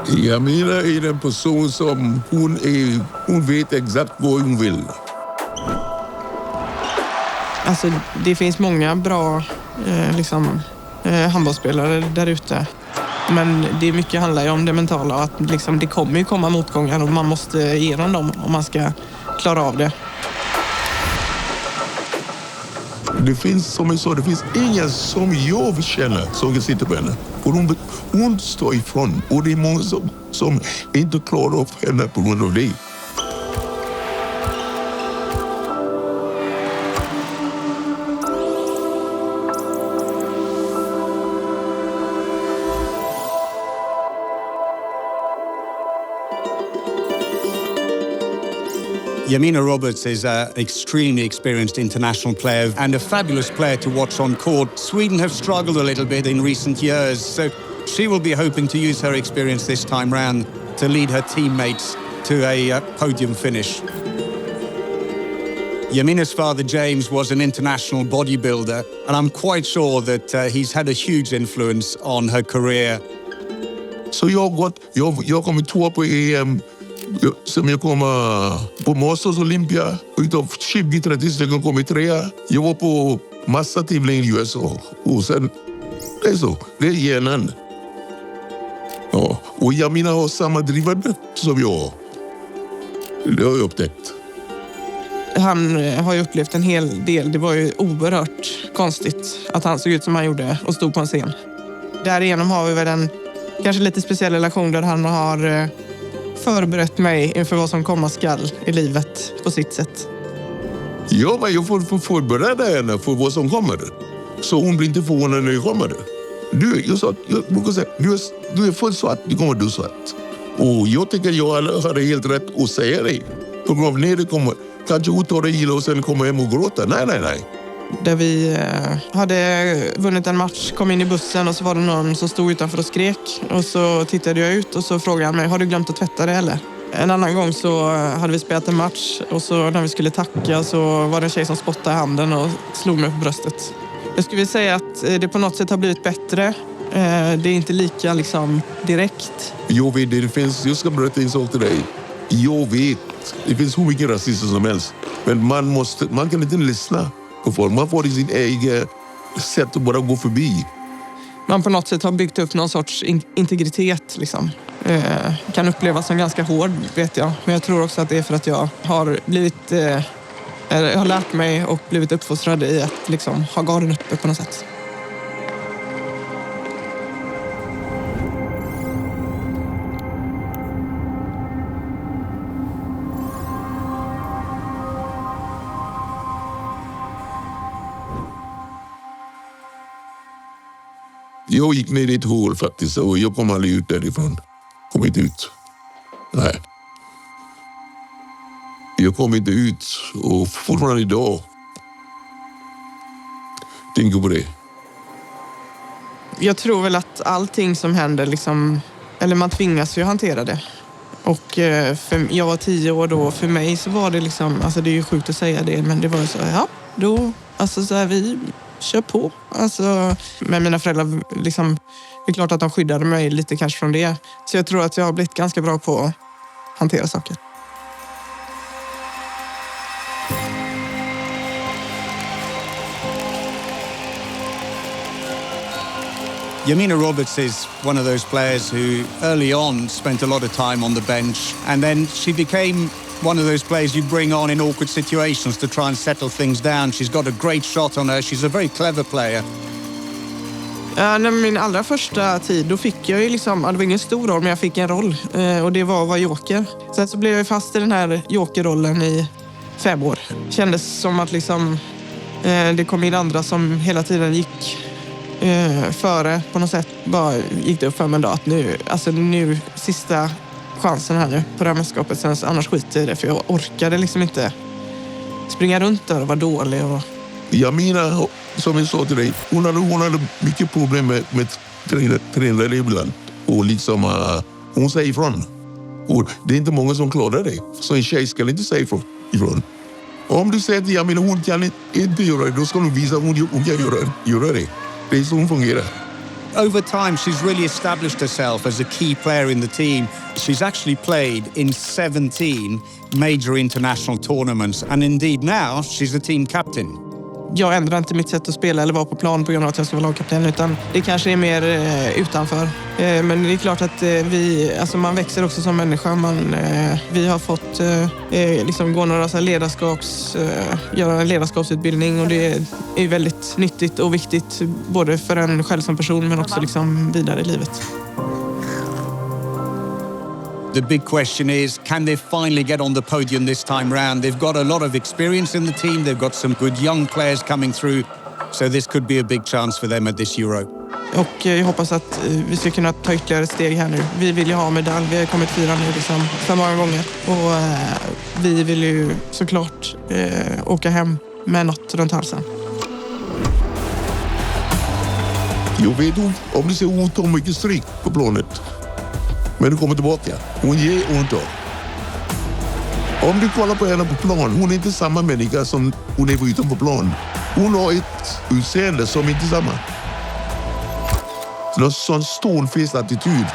Jamina är en person som hon vet exakt vad hon vill. Alltså, det finns många bra handbollsspelare där ute. Men det mycket handlar ju om det mentala. Att det kommer ju komma motgångar och man måste igenom dem om man ska klara av det. Det finns, som jag sa, det finns ingen som jag känner som kan sitta på henne. Och hon står ifrån. Och det är många som inte klarar av henne på grund av det. Jamina Roberts is an extremely experienced international player and a fabulous player to watch on court. Sweden have struggled a little bit in recent years, so she will be hoping to use her experience this time round to lead her teammates to a podium finish. Jamina's father, James, was an international bodybuilder, and I'm quite sure that he's had a huge influence on her career. Så jag kommer tvåa på EM. Som jag kommer på Masters Olympia. Utav 20-30 stycken kommer trea. Jag var på massa tävlingar i USA. Och sen, det är så. Det är hjärnan. Ja. Och Jamina har samma drivande som jag. Det har jag upptäckt. Han har ju upplevt en hel del. Det var ju oerhört konstigt att han såg ut som han gjorde och stod på en scen. Därigenom har vi väl en kanske lite speciell relation där han har förberett mig inför vad som komma skall i livet på sitt sätt. Ja, men jag får förbereda henne för vad som kommer. Så hon blir inte förvånad när jag kommer. Jag brukar säga, du är född svart, du kommer du svart. Och jag tycker jag har helt rätt att säga det. På grund av när det kommer, kanske hon tar det illa och sen kommer hem och gråta. Nej. Där vi hade vunnit en match, kom in i bussen och så var det någon som stod utanför och skrek. Och så tittade jag ut och så frågade han mig, har du glömt att tvätta det eller? En annan gång så hade vi spelat en match och så när vi skulle tacka så var det en tjej som spottade i handen och slog mig på bröstet. Jag skulle vilja säga att det på något sätt har blivit bättre. Det är inte lika direkt. Jag vet det finns, jag ska berätta en sak till dig. Jag vet, det finns hur mycket rasister som helst. Men man kan inte lyssna. Man får i sin egen sätt att bara gå förbi. Man på något sätt har byggt upp någon sorts integritet. Kan upplevas som ganska hård, vet jag. Men jag tror också att det är för att jag har blivit... jag har lärt mig och blivit uppfostrad i att ha garden uppe på något sätt. Jag gick ner i ett hål faktiskt och jag kom aldrig ut därifrån. Kom inte ut. Nej. Jag kom inte ut och fortfarande idag tänker på det. Jag tror väl att allting som händer eller man tvingas ju hantera det. Och jag var 10 år då och för mig så var det det är ju sjukt att säga det, men det var så vi kör på. Med mina föräldrar, det är klart att de skyddade mig lite kanske från det. Så jag tror att jag har blivit ganska bra på att hantera saker. Jamina Roberts is one of those players who early on spent a lot of time on the bench, and then she became one of those players you bring on in awkward situations to try and settle things down. She's got a great shot on her. She's a very clever player. Min allra första tid, då fick jag ju det var ingen stor roll, men jag fick en roll. Och det var att vara joker. Sen så blev jag fast i den här jokerrollen i 5 år. Kändes som att det kom in andra som hela tiden gick före på något sätt. Bara gick det upp för mig då att nu sista chansen här nu på det här mästerskapet, sen annars skiter i det, för jag orkade inte springa runt där och vara dålig. Jamina, som jag sa till dig, hon hade mycket problem med tränare ibland. Och hon säger ifrån. Och det är inte många som klarar det. Så en tjej ska inte säga ifrån. Och om du säger till Jamina, hon kan inte göra det, då ska du visa att hon kan göra det. Det är så hon fungerar. over time, she's really established herself as a key player in the team. She's actually played in 17 major international tournaments, and indeed now she's the team captain. Jag ändrar inte mitt sätt att spela eller vara på plan på grund av att jag ska vara lagkapten, utan det kanske är mer utanför. Men det är klart att man växer också som människa. Vi har fått liksom gå några så här göra en ledarskapsutbildning, och det är väldigt nyttigt och viktigt både för en själv som person men också liksom vidare i livet. The big question is, can they finally get on the podium this time round? They've got a lot of experience in the team. They've got some good young players coming through. So this could be a big chance for them at this Euro. Och jag hoppas att vi ska kunna ta ytterligare steg här nu. Vi vill ju ha medalj. Vi har kommit 4 nu liksom för många gånger. Och vi vill ju såklart åka hem med något runt halsen. Jag vet om du ser hon tar mycket stryk på planet. Men du kommer tillbaka. Hon ger och hon tar. Om du kollar på henne på plan, hon är inte samma människa som hon är utanför plan. Hon har ett utseende som inte är samma. Hon har sån stålfast attityd.